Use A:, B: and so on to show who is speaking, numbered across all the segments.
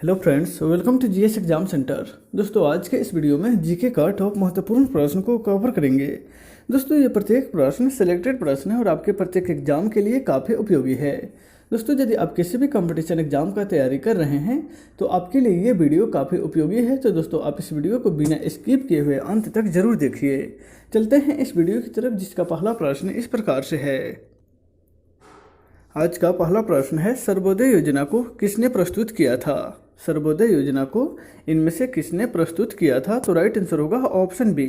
A: Hello friends, welcome to GS exam centre. दोस्तों, आज के इस वीडियो में जीके का टॉप महत्वपूर्ण प्रश्न को कवर करेंगे। दोस्तों, ये प्रत्येक प्रश्न सिलेक्टेड प्रश्न है और आपके प्रत्येक एग्जाम के लिए काफ़ी उपयोगी है। दोस्तों, यदि आप किसी भी कंपटीशन एग्जाम का तैयारी कर रहे हैं तो आपके लिए ये वीडियो काफ़ी उपयोगी है। तो दोस्तों, आप इस वीडियो को बिना स्किप किए हुए अंत तक जरूर देखिए। चलते हैं इस वीडियो की तरफ, जिसका पहला प्रश्न इस प्रकार से है। आज का पहला प्रश्न है, सर्वोदय योजना को किसने प्रस्तुत किया था? सर्वोदय योजना को इनमें से किसने प्रस्तुत किया था? तो राइट आंसर होगा ऑप्शन बी,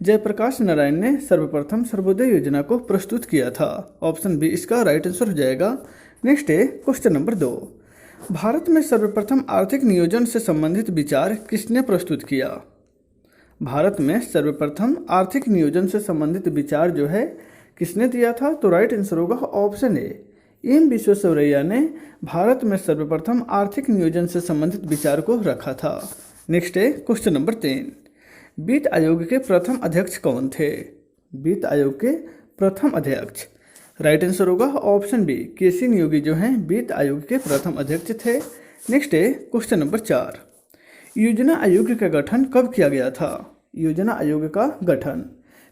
A: जयप्रकाश नारायण ने सर्वप्रथम सर्वोदय योजना को प्रस्तुत किया था। ऑप्शन बी इसका राइट आंसर हो जाएगा। नेक्स्ट है क्वेश्चन नंबर 2। भारत में सर्वप्रथम आर्थिक नियोजन से संबंधित विचार किसने प्रस्तुत किया? भारत में सर्वप्रथम आर्थिक नियोजन से संबंधित विचार जो है किसने दिया था? तो राइट आंसर होगा ऑप्शन ए, एम विश्वेश्वरैया ने भारत में सर्वप्रथम आर्थिक नियोजन से संबंधित विचार को रखा था। नेक्स्ट है क्वेश्चन नंबर 3। वित्त आयोग के प्रथम अध्यक्ष कौन थे? वित्त आयोग के प्रथम अध्यक्ष राइट आंसर होगा ऑप्शन बी, केसी नियोगी जो हैं वित्त आयोग के प्रथम अध्यक्ष थे। नेक्स्ट है क्वेश्चन नंबर 4। योजना आयोग का गठन कब किया गया था? योजना आयोग का गठन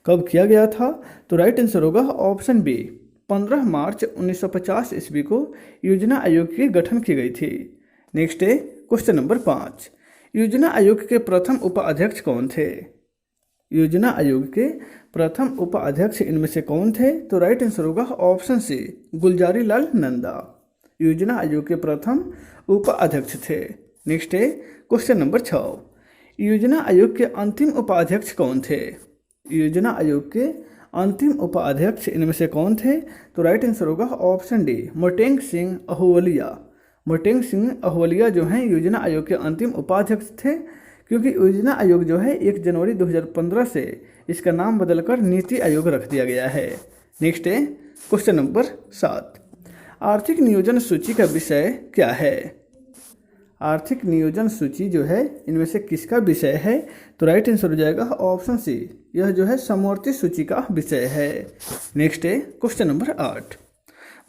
A: कब किया गया था? तो राइट आंसर होगा ऑप्शन बी, 15 मार्च 1950 ईस्वी को योजना आयोग की गठन की गई थी। नेक्स्ट है क्वेश्चन नंबर 5। योजना आयोग के प्रथम उपाध्यक्ष कौन थे? योजना आयोग के प्रथम उपाध्यक्ष इनमें से कौन थे? तो राइट आंसर होगा ऑप्शन सी, गुलजारी लाल नंदा योजना आयोग के प्रथम उपाध्यक्ष थे। नेक्स्ट है क्वेश्चन नंबर 6। योजना आयोग के अंतिम उपाध्यक्ष कौन थे? योजना आयोग के अंतिम उपाध्यक्ष इनमें से कौन थे? तो राइट आंसर होगा ऑप्शन डी, मोटेंग सिंह अहलुवालिया। मोटेंग सिंह अहलुवालिया जो हैं योजना आयोग के अंतिम उपाध्यक्ष थे, क्योंकि योजना आयोग जो है 1 जनवरी 2015 से इसका नाम बदलकर नीति आयोग रख दिया गया है। नेक्स्ट है क्वेश्चन नंबर 7। आर्थिक नियोजन सूची का विषय क्या है? आर्थिक नियोजन सूची जो है इनमें से किसका विषय है? तो राइट आंसर हो जाएगा ऑप्शन सी, यह जो है समवर्ती सूची का विषय है। नेक्स्ट है क्वेश्चन नंबर 8।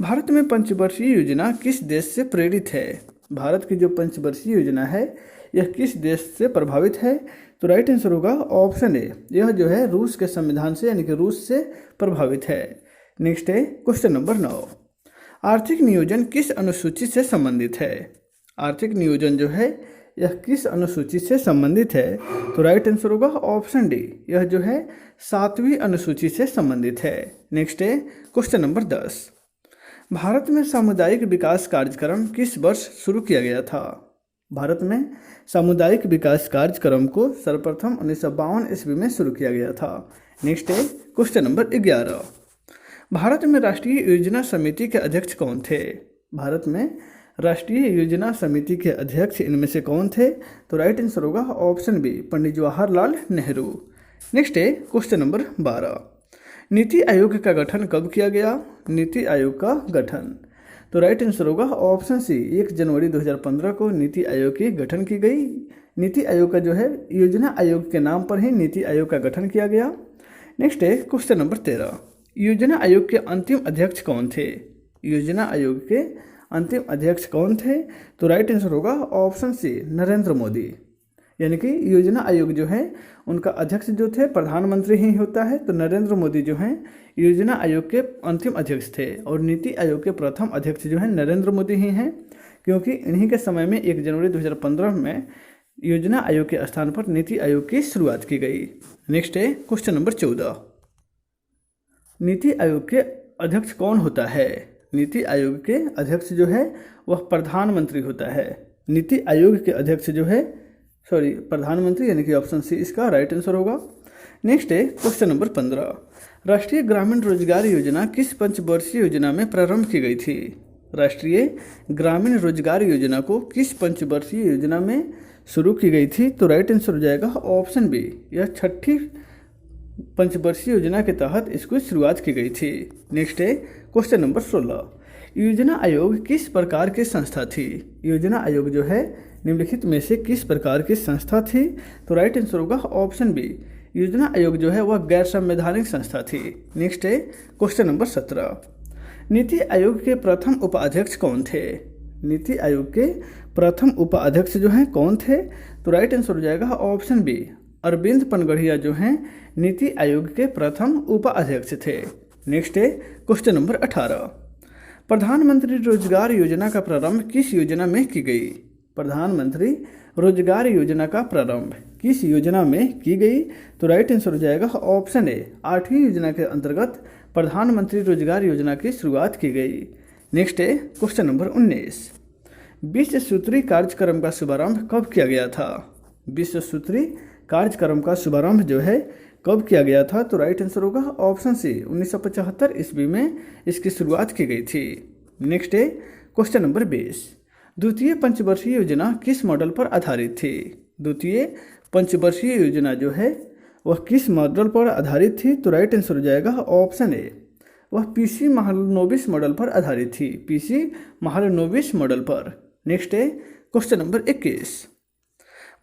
A: भारत में पंचवर्षीय योजना किस देश से प्रेरित है? भारत की जो पंचवर्षीय योजना है यह किस देश से प्रभावित है? तो राइट आंसर होगा ऑप्शन ए, यह जो है रूस के संविधान से यानी कि रूस से प्रभावित है। नेक्स्ट है क्वेश्चन नंबर 9। आर्थिक नियोजन किस अनुसूची से संबंधित है? आर्थिक नियोजन जो है यह किस अनुसूची से संबंधित है? तो राइट आंसर होगा ऑप्शन डी, यह जो है 7वीं अनुसूची से संबंधित है। नेक्स्ट है क्वेश्चन नंबर 10। भारत में सामुदायिक विकास कार्यक्रम किस वर्ष शुरू किया गया था? भारत में सामुदायिक विकास कार्यक्रम को सर्वप्रथम 1952 ईस्वी में शुरू किया गया था। नेक्स्ट है क्वेश्चन नंबर 11। भारत में राष्ट्रीय योजना समिति के अध्यक्ष कौन थे? भारत में राष्ट्रीय योजना समिति के अध्यक्ष इनमें से कौन थे? तो राइट आंसर होगा option B, Pandit Jawaharlal Nehru. Next है क्वेश्चन नंबर 12। नीति आयोग का गठन कब किया गया? नीति आयोग का गठन तो राइट आंसर होगा ऑप्शन सी, 1 जनवरी 2015 को नीति आयोग की गठन की गई। नीति आयोग का जो है योजना आयोग के नाम पर ही नीति आयोग का गठन किया गया। नेक्स्ट है क्वेश्चन नंबर 13। योजना आयोग के अंतिम अध्यक्ष कौन थे? योजना आयोग के अंतिम अध्यक्ष कौन थे? तो राइट आंसर होगा ऑप्शन सी, नरेंद्र मोदी। यानी कि योजना आयोग जो है उनका अध्यक्ष जो थे प्रधानमंत्री ही होता है, तो नरेंद्र मोदी जो हैं योजना आयोग के अंतिम अध्यक्ष थे और नीति आयोग के प्रथम अध्यक्ष जो हैं नरेंद्र मोदी ही हैं, क्योंकि इन्हीं के समय में 1 जनवरी 2015 में योजना आयोग के स्थान पर नीति आयोग की शुरुआत की गई। नेक्स्ट है क्वेश्चन नंबर 14। नीति आयोग के अध्यक्ष कौन होता है? नीति आयोग के अध्यक्ष जो है वह प्रधानमंत्री होता है। नीति आयोग के अध्यक्ष जो है प्रधानमंत्री, यानी कि ऑप्शन सी इसका राइट आंसर होगा। नेक्स्ट है क्वेश्चन नंबर 15। राष्ट्रीय ग्रामीण रोजगार योजना किस पंचवर्षीय योजना में प्रारंभ की गई थी? राष्ट्रीय ग्रामीण रोजगार योजना को किस पंचवर्षीय योजना में शुरू की गई थी? तो राइट आंसर हो जाएगा ऑप्शन बी, यह 6ठी पंचवर्षीय योजना के तहत इसको शुरुआत की गई थी। नेक्स्ट है क्वेश्चन नंबर 16। योजना आयोग किस प्रकार की संस्था थी? योजना आयोग जो है निम्नलिखित में से किस प्रकार की संस्था थी? तो राइट आंसर होगा ऑप्शन बी, योजना आयोग जो है वह गैर संवैधानिक संस्था थी। नेक्स्ट है क्वेश्चन नंबर 17। नीति आयोग के प्रथम उपाध्यक्ष कौन थे? नीति आयोग के प्रथम उपाध्यक्ष जो हैं कौन थे? तो राइट आंसर हो जाएगा ऑप्शन बी, अरविंद पनगढ़िया जो हैं नीति आयोग के प्रथम उपाध्यक्ष थे। नेक्स्ट है क्वेश्चन नंबर 18, प्रधानमंत्री रोजगार योजना का प्रारंभ किस योजना में की गई? प्रधानमंत्री रोजगार योजना का प्रारंभ किस योजना में की गई? तो राइट आंसर हो जाएगा ऑप्शन ए, 8वीं योजना के अंतर्गत प्रधानमंत्री रोजगार योजना की शुरुआत की गई। नेक्स्ट है क्वेश्चन नंबर 19, विश्व सूत्री कार्यक्रम का शुभारंभ कब किया गया था? विश्व सूत्री कार्यक्रम का शुभारंभ जो है कब किया गया था? तो राइट आंसर होगा ऑप्शन सी, 1975 ईस्वी में इसकी शुरुआत की गई थी। नेक्स्ट है क्वेश्चन नंबर 20, द्वितीय पंचवर्षीय योजना किस मॉडल पर आधारित थी? द्वितीय पंचवर्षीय योजना जो है वह किस मॉडल पर आधारित थी? तो राइट आंसर हो जाएगा ऑप्शन ए, वह पीसी महालनोबिस मॉडल पर आधारित थी, पीसी महालनोबिस मॉडल पर। नेक्स्ट है क्वेश्चन नंबर 21,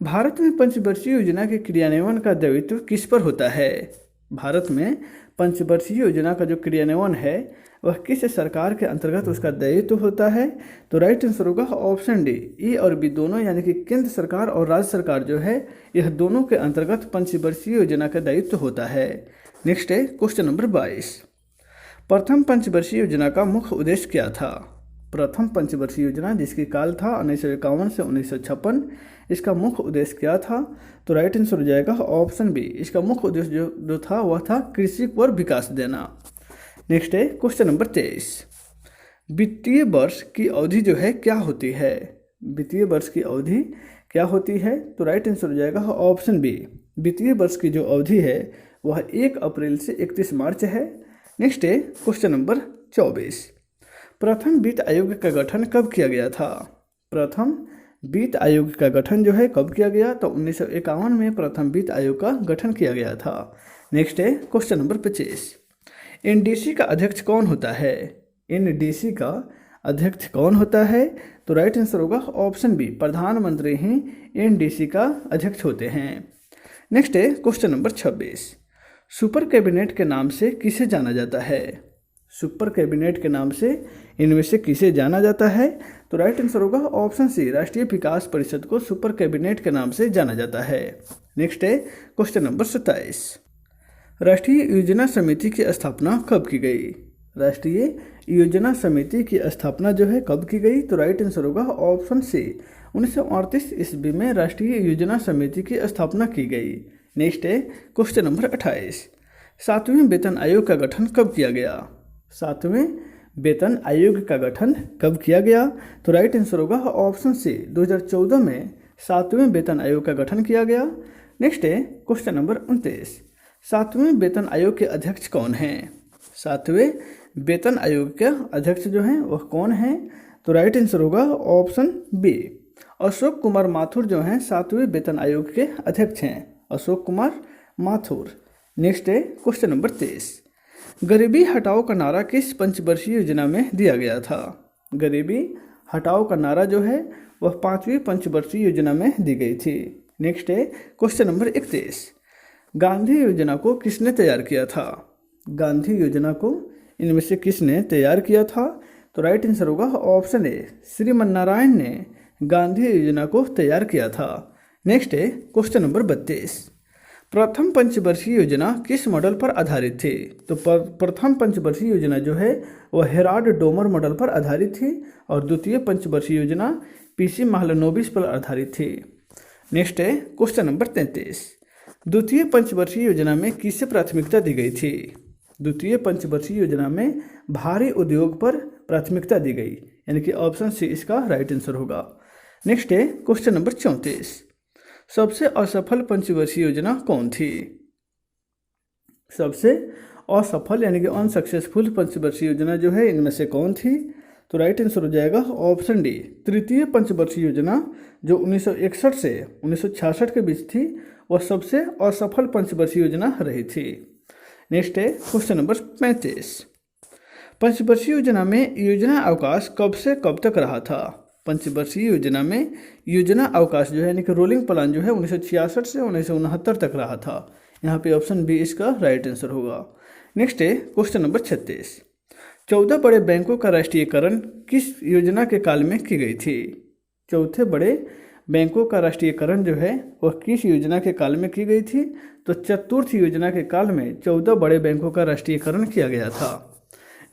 A: भारत में पंचवर्षीय योजना के क्रियान्वयन का दायित्व किस पर होता है? भारत में पंचवर्षीय योजना का जो क्रियान्वयन है वह किस सरकार के अंतर्गत उसका दायित्व होता है? तो राइट आंसर होगा ऑप्शन डी, ई और बी दोनों, यानी कि केंद्र सरकार और राज्य सरकार जो है यह दोनों के अंतर्गत पंचवर्षीय योजना का दायित्व होता है। नेक्स्ट है क्वेश्चन नंबर 22, प्रथम पंचवर्षीय योजना का मुख्य उद्देश्य क्या था? प्रथम पंचवर्षीय योजना जिसकी काल था 1951 से 1956, इसका मुख्य उद्देश्य क्या था? तो राइट आंसर हो जाएगा ऑप्शन बी, इसका मुख्य उद्देश्य जो था वह था कृषि पर विकास देना। नेक्स्ट है क्वेश्चन नंबर 23, वित्तीय वर्ष की अवधि जो है क्या होती है? वित्तीय वर्ष की अवधि क्या होती है? तो राइट आंसर हो जाएगा ऑप्शन बी, वित्तीय वर्ष की जो अवधि है वह 1 अप्रैल से 31 मार्च है। नेक्स्ट है क्वेश्चन नंबर 24, प्रथम वित्त आयोग का गठन कब किया गया था? प्रथम वित्त आयोग का गठन जो है कब किया गया? तो 1951 में प्रथम वित्त आयोग का गठन किया गया था। नेक्स्ट है क्वेश्चन नंबर 25, एनडीसी का अध्यक्ष कौन होता है? एनडीसी का अध्यक्ष कौन होता है? तो राइट आंसर होगा ऑप्शन बी, प्रधानमंत्री ही एनडीसी का अध्यक्ष होते हैं। नेक्स्ट है क्वेश्चन नंबर 26, सुपर कैबिनेट के नाम से किसे जाना जाता है? सुपर कैबिनेट के नाम से इनमें से किसे जाना जाता है? तो राइट आंसर होगा ऑप्शन सी, राष्ट्रीय विकास परिषद को सुपर कैबिनेट के नाम से जाना जाता है। नेक्स्ट है क्वेश्चन नंबर 27, राष्ट्रीय योजना समिति की स्थापना कब की गई? राष्ट्रीय योजना समिति की स्थापना जो है कब की गई? तो राइट आंसर होगा ऑप्शन सी, 1938 ईस्वी में राष्ट्रीय योजना समिति की स्थापना की गई। नेक्स्ट है क्वेश्चन नंबर 28, 7वें वेतन आयोग का गठन कब किया गया? 7वें वेतन आयोग का गठन कब किया गया? तो राइट आंसर होगा ऑप्शन सी, 2014 में 7वें वेतन आयोग का गठन किया गया। नेक्स्ट है क्वेश्चन नंबर 29, 7वें वेतन आयोग के अध्यक्ष कौन हैं? 7वें वेतन आयोग के अध्यक्ष जो हैं वह कौन हैं? तो राइट आंसर होगा ऑप्शन बी, अशोक कुमार माथुर जो हैं 7वें वेतन आयोग के अध्यक्ष हैं, अशोक कुमार माथुर। नेक्स्ट है क्वेश्चन नंबर 23, गरीबी हटाओ का नारा किस पंचवर्षीय योजना में दिया गया था? गरीबी हटाओ का नारा जो है वह 5वीं पंचवर्षीय योजना में दी गई थी। नेक्स्ट है क्वेश्चन नंबर 31, गांधी योजना को किसने तैयार किया था? गांधी योजना को इनमें से किसने तैयार किया था? तो राइट आंसर होगा ऑप्शन ए, श्रीमन नारायण ने गांधी योजना को तैयार किया था। नेक्स्ट है क्वेश्चन नंबर 32, प्रथम पंचवर्षीय योजना किस मॉडल पर आधारित थी? तो प्रथम पंचवर्षीय योजना जो है वह हेराल्ड डोमर मॉडल पर आधारित थी और द्वितीय पंचवर्षीय योजना पीसी महालनोबिस पर आधारित थी। नेक्स्ट है क्वेश्चन नंबर 33, द्वितीय पंचवर्षीय योजना में किसे प्राथमिकता दी गई थी? द्वितीय पंचवर्षीय योजना में भारी उद्योग पर प्राथमिकता दी गई, यानी कि ऑप्शन सी इसका राइट आंसर होगा। नेक्स्ट है क्वेश्चन नंबर 34, सबसे असफल पंचवर्षीय योजना कौन थी? सबसे असफल यानी कि अनसक्सेसफुल पंचवर्षीय योजना जो है इनमें से कौन थी? तो राइट आंसर हो जाएगा ऑप्शन डी, तृतीय पंचवर्षीय योजना जो 1961 से 1966 के बीच थी वह सबसे असफल पंचवर्षीय योजना रही थी। नेक्स्ट है क्वेश्चन नंबर 35, पंचवर्षीय योजना में योजना अवकाश कब से कब तक रहा था? पंचवर्षीय योजना में योजना अवकाश जो है यानी कि रोलिंग प्लान जो है 1966 से 1969 तक रहा था। यहाँ पे ऑप्शन बी इसका राइट आंसर होगा। नेक्स्ट है क्वेश्चन नंबर 36, 14 बड़े बैंकों का राष्ट्रीयकरण किस योजना के काल में की गई थी? चौथे बड़े बैंकों का राष्ट्रीयकरण जो है वह किस योजना के काल में की गई थी? तो चतुर्थ योजना के काल में 14 बड़े बैंकों का राष्ट्रीयकरण किया गया था।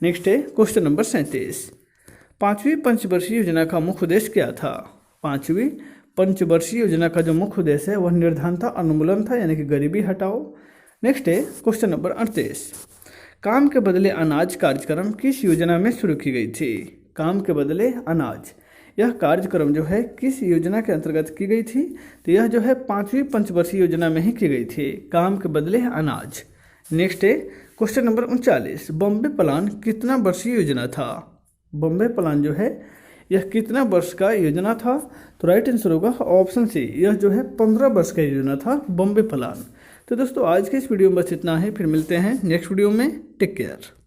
A: नेक्स्ट है क्वेश्चन नंबर 37। पांचवी पंचवर्षीय योजना का मुख्य उद्देश्य क्या था? पांचवी पंचवर्षीय योजना का जो मुख्य उद्देश्य है वह निर्धन था, उन्मूलन था, यानी कि गरीबी हटाओ। नेक्स्ट है क्वेश्चन नंबर 38। काम के बदले अनाज कार्यक्रम किस योजना में शुरू की गई थी? काम के बदले अनाज, यह कार्यक्रम जो है किस योजना के अंतर्गत की गई थी? तो यह जो है पांचवी पंचवर्षीय योजना में ही की गई थी, काम के बदले अनाज। नेक्स्ट है क्वेश्चन नंबर 39। बॉम्बे प्लान कितना वर्षीय योजना था? बॉम्बे प्लान जो है यह कितना वर्ष का योजना था? तो राइट आंसर होगा ऑप्शन सी, यह जो है 15 वर्ष का योजना था बॉम्बे प्लान। तो दोस्तों आज के इस वीडियो में बस इतना है, फिर मिलते हैं नेक्स्ट वीडियो में। Take care.